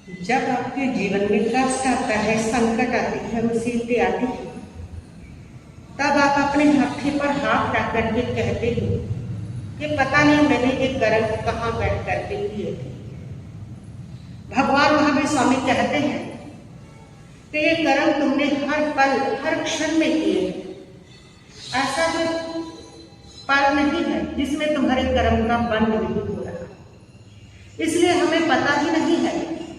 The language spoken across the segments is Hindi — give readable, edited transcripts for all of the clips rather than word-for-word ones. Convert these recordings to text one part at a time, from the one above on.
जब आपके जीवन में कष्ट आता है, संकट आती है, मुसीबतें आती है, तब आप अपने हत्थे पर हाथ रख करके कहते हो कि पता नहीं मैंने ये कर्म कहाँ बैठ करके किए थे। भगवान महावीर स्वामी कहते हैं कि ये कर्म तुमने हर पल हर क्षण में किए। ऐसा जो पल नहीं है जिसमें तुम्हारे कर्म का बंद नहीं हो रहा। इसलिए हमें पता ही नहीं है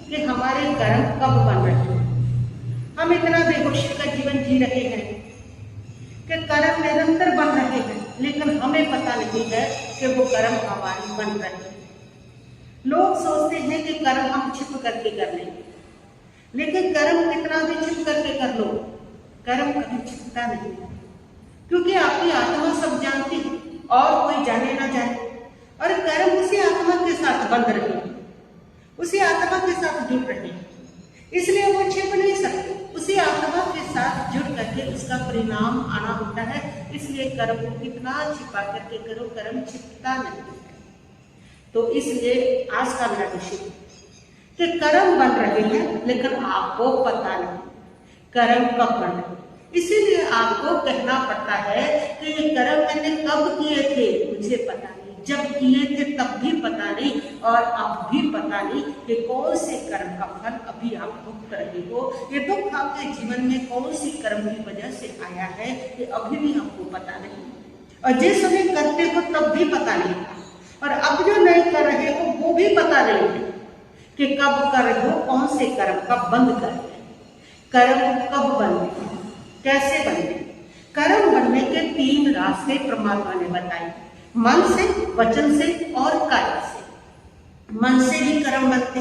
कि हमारे कर्म कब बन रहे हैं। हम इतना बेहोशी का जीवन जी रहे हैं कि कर्म निरंतर बन रहे हैं, लेकिन हमें पता नहीं है कि वो कर्म हमारी बन रहे हैं। लोग सोचते हैं कि कर्म हम छिप करके कर लेंगे, लेकिन कर्म कितना भी छिप करके कर लो, कर्म कभी छिपता नहीं, क्योंकि आपकी आत्मा सब जानती है और कोई जाने ना जाने। और कर्म उसी आत्मा के साथ बंध रहे हैं, उसी आत्मा के साथ जुड़ रहे हैं, इसलिए वो छिप नहीं सकते। उसी आत्मा के साथ जुड़ करके उसका परिणाम आना होता है। इसलिए कर्म को कितना छिपा करके करो, कर्म छिपता नहीं है। तो इसलिए आज का मेरा विषय कि कर्म बन रहे हैं लेकिन आपको पता नहीं कर्म कब बन रहे हैं। इसीलिए आपको कहना पड़ता है कि ये कर्म मैंने कब किए थे, मुझे पता नहीं, जब किए थे तब भी पता नहीं, और अब भी पता नहीं कि कौन से कर्म का फल अभी आप भुगत रहे हो। ये दुख आपके जीवन में कौन सी कर्म की वजह से आया है, ये अभी भी आपको पता नहीं। और जिस समय करते हो तब भी पता नहीं, और अब जो नहीं कर रहे हो वो भी पता नहीं है कि कब कर रहे हो, कौन से कर्म कब बंद कर रहे हैं, कर्म कब बनते हैं, कैसे बनते। कर्म बनने के 3 रास्ते परमात्मा ने बताए, मन से, वचन से और कार्य से। मन से भी कर्म बनते।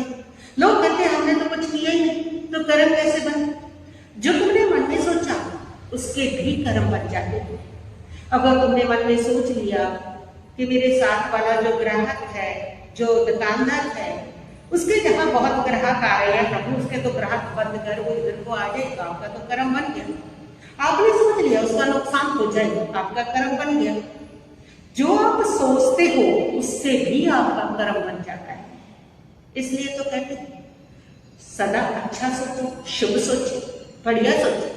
लोग कहते हैं हमने तो कुछ किया ही नहीं, तो कर्म कैसे बने। जो तुमने मन में सोचा उसके भी कर्म बन जाते हैं। अगर तुमने मन में सोच लिया कि मेरे साथ वाला जो ग्राहक है, जो दुकानदार है, उसके जहाँ बहुत ग्राहक आ रहे हैं, प्रभु उसके तो ग्राहक बंद कर, वो इधर को आ जाएगा, आपका तो कर्म बन गया। आपने सोच लिया उसका नुकसान हो जाएगा, आपका कर्म बन गया। जो आप सोचते हो उससे भी आपका कर्म बन जाता है। इसलिए तो कहते हैं सदा अच्छा सोचो, शुभ सोचो, बढ़िया सोचो।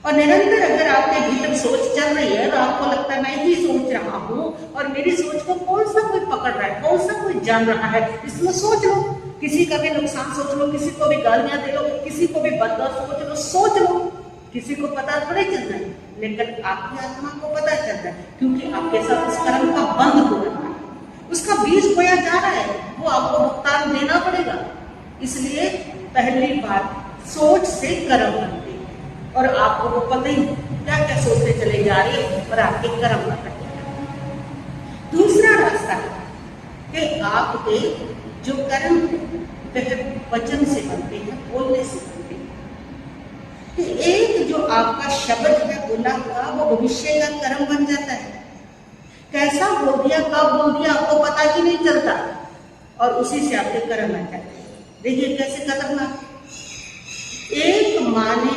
और निरंतर अगर आपके भीतर सोच चल रही है तो आपको लगता है मैं ही सोच रहा हूँ और मेरी सोच को कौन सा कोई पकड़ रहा है, कौन सा कोई जान रहा है, इसमें सोच लो। किसी का भी नुकसान सोच लो, किसी को भी गालियां दे लो, किसी को भी बदला सोच लो। किसी को पता थोड़ी चल रहा है, लेकिन आपकी आत्मा को पता चल रहा है, क्योंकि आपके साथ उस कर्म का बंध हो रहा है, उसका बीज बोया जा रहा है, वो आपको भुगतान देना पड़ेगा। इसलिए पहली बात सोच से कर्म बनते हैं, और आपको वो पता ही क्या क्या सोचते चले जा रहे हैं और आपके कर्म बन रहे हैं। दूसरा रास्ता है कि आपके जो कर्म वह वचन से बनते हैं, बोलने से बनते हैं। कि एक जो आपका शब्द है बोला हुआ, वो भविष्य का कर्म बन जाता है। कैसा बोल दिया, कब बोल दिया, आपको पता ही नहीं चलता, और उसी से आपके कर्म बन जाते हैं। देखिए कैसे खतरनाक। एक माँ ने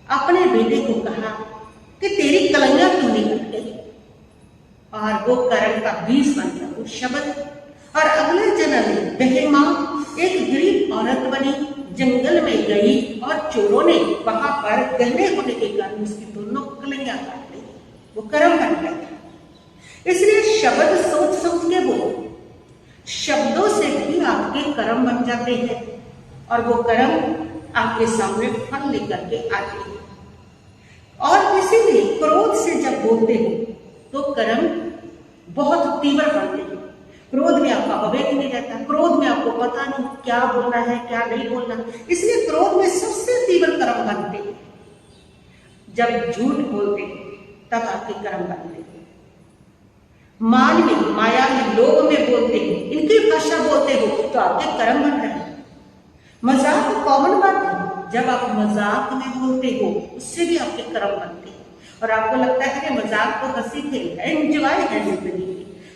अपने बेटे को कहा कि तेरी कलैया क्यों नहीं कट गई, और वो कर्म का बीज बन गया वो शब्द। और अगले जन्म में वह माँ एक गरीब औरत बनी, जंगल में गई और चोरों ने वहां पर गहने होने के कारण उसकी दोनों कलैया काट ली, वो कर्म बन गया था। इसलिए शब्द सोच सोच के बोलो, शब्दों से भी आपके कर्म बन जाते हैं, और वो कर्म आपके सामने फल लेकर के आते हैं। और इसीलिए क्रोध से जब बोलते हो तो कर्म बहुत तीव्र बनते हैं। क्रोध में आपका विवेक नहीं रहता, क्रोध में आपको पता नहीं क्या बोलना है क्या नहीं बोलना, इसलिए क्रोध में सबसे तीव्र कर्म बनते हैं। जब झूठ बोलते तब आपके कर्म बनते हैं। मान में, माया में, लोभ में बोलते हो, इनकी भाषा बोलते हो तो आपके कर्म बन रहे हैं। मजाक कॉमन बात है, जब आप मजाक में बोलते हो उससे भी आपके कर्म बनते हैं। और आपको लगता है कि मजाक तो हंसी खेल है, एंजॉय है जिंदगी,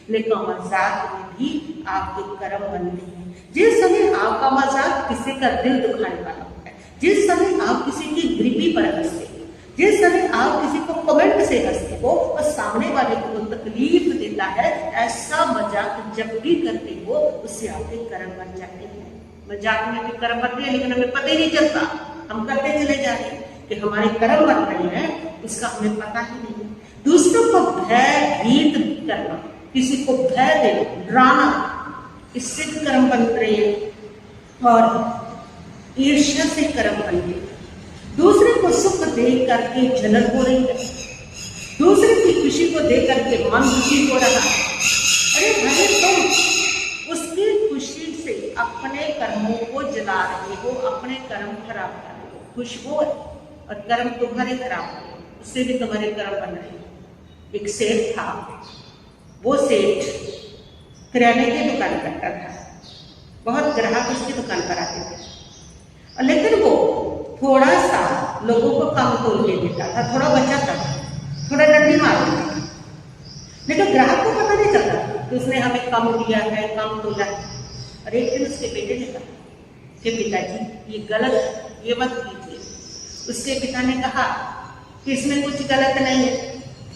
लेकिन मजाक में भी आपके कर्म बनते हैं। जिस समय आपका मजाक किसी का दिल दुखाने वाला होता है, जिस समय आप किसी की गरीबी पर हंसते हो, जिस समय आप किसी को कमेंट से हंसते हो और सामने वाले को तकलीफ देता है, ऐसा मजाक जब भी करते हो उससे आपके कर्म बन जाते हैं। मजाक में भी कर्म बन रहे हैं, लेकिन हमें पता ही नहीं चलता, हम करते चले जा रहे हैं कि हमारे कर्म बन रहे हैं, उसका हमें पता ही नहीं। दूसरों को भयभीत करना, किसी को भय देना, डराना, इससे भी कर्म बन रहे हैं। और ईर्ष्या से कर्म बन रहे हैं। दूसरे को सुख देख करके जलन हो रही है, दूसरे की खुशी को देख करके मन दुखी हो रहा है। अरे भले तुम उसकी खुशी से अपने कर्मों को जला रहे हो, अपने कर्म खराब कर रहे हो। खुश हो और कर्म तुम्हारे खराब हो रहे, उससे भी तुम्हारे कर्म बन रहे हैं। एक सेठ था, वो सेठ किराने की दुकान करता था, बहुत ग्राहक उसकी दुकान पर आते थे, लेकिन वो थोड़ा सा लोगों को कम तोल के देता था, थोड़ा बचाता था, थोड़ा डंडी मार देता था, लेकिन ग्राहक को पता नहीं चलता कि उसने हमें कम दिया है, कम तोला है। और एक दिन उसके बेटे ने कहा कि पिताजी ये गलत है, ये मत कीजिए। उसके पिता ने कहा कि इसमें कुछ गलत नहीं है,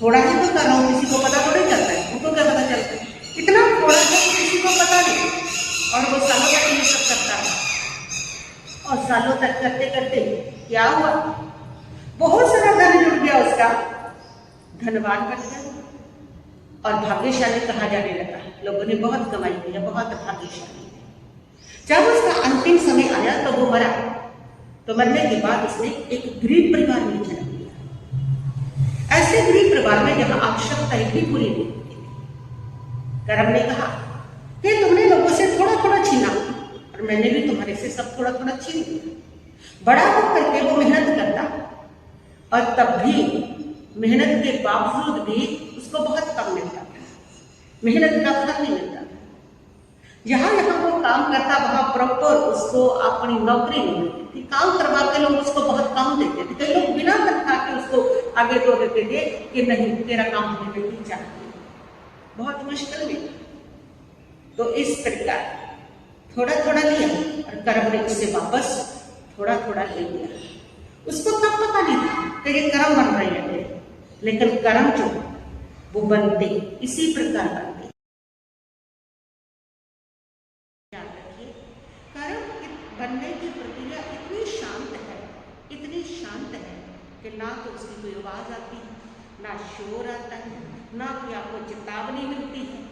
थोड़ा ही तो कर रहा हूँ, किसी को पता थोड़ा ही चलता है, उनको क्या पता चलता है, इतना थोड़ा है किसी को पता नहीं। और वो सालों तक ये सब करता है, और सालों तक करते करते क्या हुआ, बहुत सारा धन जुड़ गया उसका, धनवान बन गया और भाग्यशाली कहा जाने लगा। लोगों ने बहुत कमाई किया, बहुत भाग्यशाली। जब उसका अंतिम समय आया तो वो मरा, तो मरने के बाद उसने एक गरीब परिवार में जन्म लिया। ऐसे गरीब परिवार में जहां आवश्यकताएं भी पूरी नहीं होती, कर्म ने कहा कि तुमने लोगों से थोड़ा थोड़ा छीना और मैंने भी तुम्हारे से सब थोड़ा थोड़ा छीन लिया। बड़ा होकर के वो मेहनत करता और तब भी मेहनत के बावजूद भी उसको बहुत कम मिलता था, मेहनत का फल नहीं मिलता था। जहां जहां वो काम करता वहां प्रॉपर उसको अपनी नौकरी नहीं मिलती थी, काम करवा के लोग उसको बहुत कम देते थे। कई लोग बिना तनख्वाह के उसको आगे तो देते थे कि नहीं तेरा काम हमें नहीं चाहिए, बहुत मुश्किल में। तो इस प्रकार थोड़ा थोड़ा लिया और कर्म ने उससे वापस थोड़ा थोड़ा ले लिया। उसको तब पता नहीं था कि ये कर्म बन रहे हैं, लेकिन कर्म जो वो बनते इसी प्रकार बनते। याद रखिए, कर्म बनने की प्रक्रिया इतनी शांत है, इतनी शांत है कि ना तो उसकी कोई आवाज आती है, ना शोर आता है, ना कोई आपको चेतावनी मिलती है,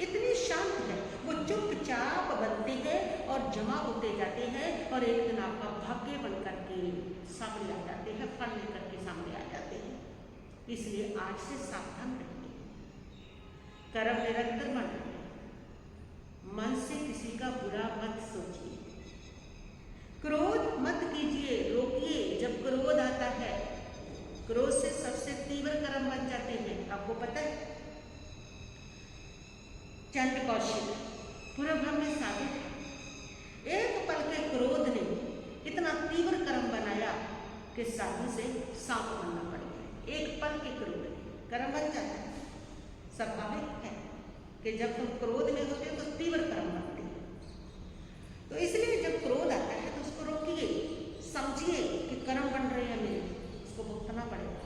इतनी शांत है। वो चुपचाप बनते हैं और जमा होते जाते हैं और एक दिन आपका भाग्य बन करके सामने आ जाते हैं, फल लेकर के सामने आ जाते हैं। इसलिए आज से सावधान रहिए, कर्म निरंतर बन रहे, मन से किसी का बुरा मत सोचिए, क्रोध मत कीजिए, रोकिए। जब क्रोध आता है, क्रोध से सबसे तीव्र कर्म बन जाते हैं। आपको पता है, चंड कौशिक पूरे ब्रह्म में साबित है, एक पल के क्रोध ने इतना तीव्र कर्म बनाया कि साधु से सांप बनना पड़ गया। एक पल के क्रोध कर्म बन जाता है। स्वाभाविक है कि जब तुम क्रोध में होते हो तो तीव्र कर्म बनते हैं। तो इसलिए जब क्रोध आता है तो उसको रोकिए, समझिए कि कर्म बन रहे हैं मेरे, उसको भुगतना पड़ेगा।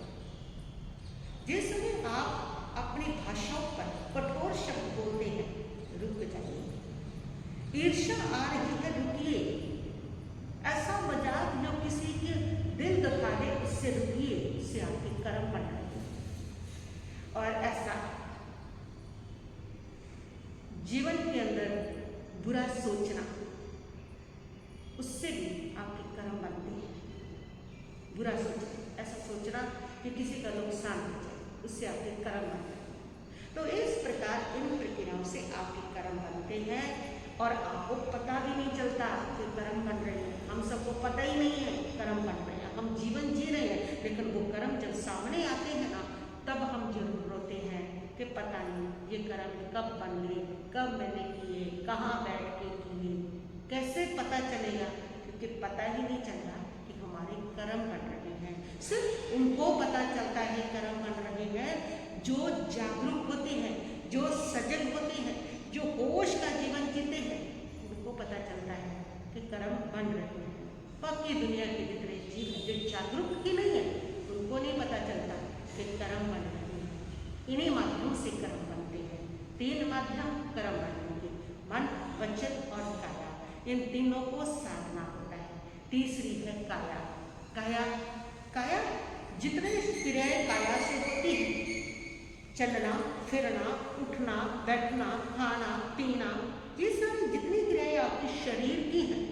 जिस समय आप अपनी भाषाओं पर कठोर शब्द बोलते हैं, रुक जाइए। ईर्ष्या आ रही है, रुकिए। ऐसा मजाक जो किसी के दिल दुखा दे, उससे रुकिए, उससे आपके कर्म बन रहे हैं। और ऐसा जीवन के अंदर बुरा सोचना, उससे भी आपके कर्म बनते हैं। बुरा सोचना, ऐसा सोचना कि किसी का नुकसान हो जाए, उससे आपके कर्म बनते हैं। तो इस प्रकार इन प्रक्रियाओं से आपके कर्म बनते हैं और आपको पता भी नहीं चलता कि कर्म बन रहे हैं। हम सबको पता ही नहीं है कर्म बन रहे हैं, हम जीवन जी रहे हैं, लेकिन वो कर्म जब सामने आते हैं ना, तब हम जरूर रोते हैं कि पता नहीं ये कर्म कब बन गए, कब मैंने किए, कहाँ बैठ के किए, कैसे पता चलेगा? क्योंकि पता ही नहीं चलता कि हमारे कर्म बन रहे हैं। सिर्फ उनको पता चलता है कर्म बन रहे हैं जो जागरूक होते हैं, जो सजग होते हैं, जो होश का जीवन जीते हैं, उनको पता चलता है कि कर्म बन रहे हैं। बाकी दुनिया के जितने जीव हैं जो जागरूक ही नहीं है, उनको नहीं पता चलता कि कर्म बन रहे हैं। इन्हीं माध्यम से कर्म बनते हैं। 3 माध्यम कर्म बनने के, मन, वचन और काया। इन तीनों को साधना होता है। तीसरी है काया। काया काया जितने क्रियाएं काया से होती है, चलना फिरना, उठना बैठना, खाना पीना, ये सब जितनी क्रियाएं आपके शरीर की हैं,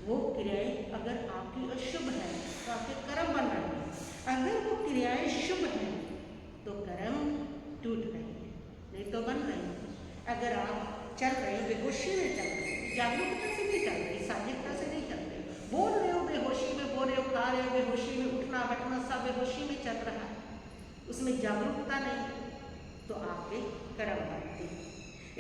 वो क्रियाएं अगर आपकी अशुभ है तो आपके कर्म बन रहे हैं। अगर वो क्रियाएं शुभ हैं तो कर्म टूट रहे हैं, नहीं तो बन रहे हैं। अगर आप चल रहे हो बेहोशी में चल रहे हो, जागरूकता से नहीं चल रहे, साजिकता से नहीं चल रहे, बोल रहे हो बेहोशी में बोल रहे हो, खा रहे हो बेहोशी में, उठना बैठना सब बेहोशी में चल रहा है, उसमें जागरूकता नहीं, तो आपके कर्म बनते हैं।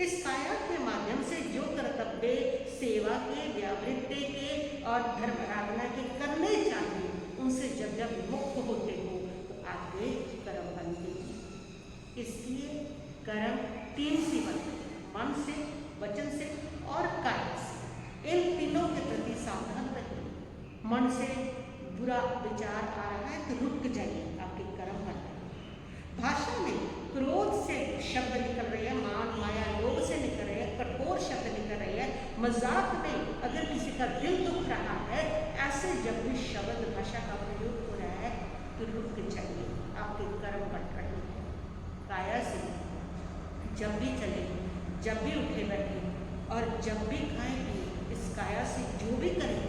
इस काया के माध्यम से जो कर्तव्य सेवा के, व्यावृत्ति के और धर्म आराधना के करने चाहिए, उनसे जब जब मुक्त होते हो तो आपके कर्म बनते हैं। इसलिए कर्म तीन से बनते हैं, मन से, वचन से और काया से। इन तीनों के प्रति सावधान रहिए। मन से बुरा विचार आ रहा है तो रुक जाइए, आपके कर्म बन रहे हैं। भाषा में क्रोध से शब्द निकल रहे हैं, मान माया लोभ से निकल रहे हैं, कठोर शब्द निकल रहे हैं, मजाक में अगर किसी का दिल दुख रहा है, ऐसे जब भी शब्द भाषा का प्रयोग हो रहा है तो रुक जाइए, आपके कर्म बन रहे हैं। काया से जब भी चले, जब भी उठे बैठे और जब भी खाएं पिए, इस काया से जो भी करें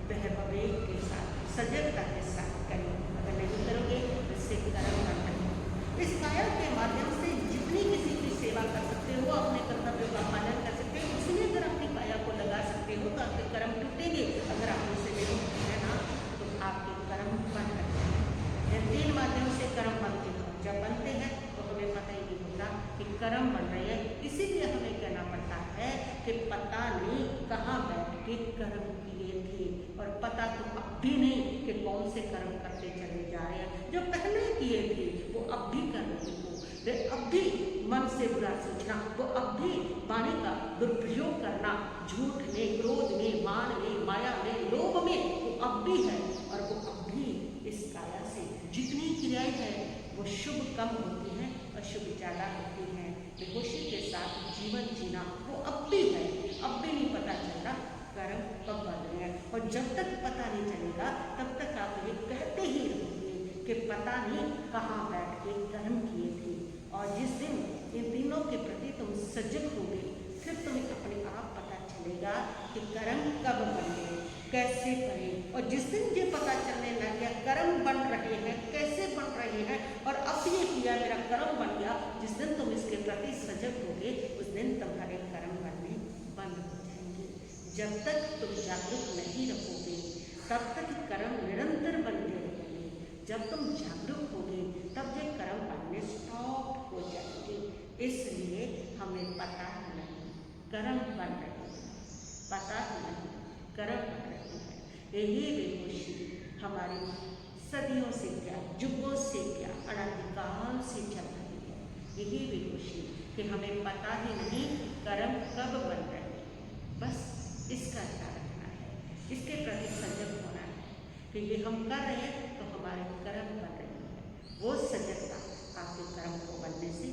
वह विवेक के साथ, सजगता के साथ करें। अगर नहीं करोगे तो इससे कर्म बन रहे हैं। इस काया के माध्यम से जितनी किसी की सेवा कर सकते हो, अपने कर्तव्यों का पालन कर सकते हो, उसमें अगर अपनी काया को लगा सकते हो तो आपके कर्म टूटेंगे। अगर आप उससे विमुक्त है ना तो आपके कर्म बन रहे हैं। ये तीन माध्यम से कर्म बनते हैं। जब बनते हैं तो हमें पता ही नहीं होता कि कर्म बन रहे हैं। इसीलिए हमें कहना पड़ता है कि पता नहीं कहाँ बैठ के कर्म किए थे, और पता तो अब भी नहीं कि कौन से कर्म करते चले जा रहे हैं। जो पहले किए थे वो अब भी कर रहे हो, वे अब भी मन से बुरा सोचना, वो अब भी वाणी का दुरुपयोग करना, झूठ में, क्रोध में, मान में, माया में, लोभ में, वो अब भी है। और वो अब भी इस काया से जितनी क्रियाएं हैं वो शुभ कम होती हैं, अशुभ ज़्यादा होती हैं। बेहोशी के साथ जीवन जीना वो अब भी है, अब भी नहीं पता चलता कर्म कब बन रहे हैं। और जब तक पता नहीं चलेगा तब तक आप ये कहते ही रहोगे कि पता नहीं कहाँ बैठ के कर्म किए थे। और जिस दिन इन तीनों के प्रति तुम सजग होगे, फिर तुम्हें अपने आप पता चलेगा कि कर्म कब बने, कैसे करें। और जिस दिन ये पता चलने लग गया कर्म बन रहे हैं, कैसे बन रहे हैं, और अब ये किया मेरा कर्म बन गया, जिस दिन तुम इसके प्रति सजग होगे उस दिन तुम्हारे कर्म बनने बंद हो जाएंगे। जब तक तुम जागरूक नहीं रहोगे तब तक कर्म निरंतर बनते रहेंगे। जब तुम जागरूक होगे तब ये कर्म बनने स्टॉप हो जाएंगे। इसलिए हमें पता ही नहीं कर्म बन रहे हैं, पता ही नहीं कर्म बन रहे हैं। यही बेहोशी हमारी सदियों से क्या, युगों से क्या, अनादिकाल से चल रही है। यही बेहोशी कि हमें पता ही नहीं कर्म कब बन रहे हैं। बस इसका ध्यान रखना है, इसके प्रति सजग होना है कि ये हम कर रहे हैं तो हमारे कर्म बन रहे हैं। वो सजगता आपके कर्म को बनने से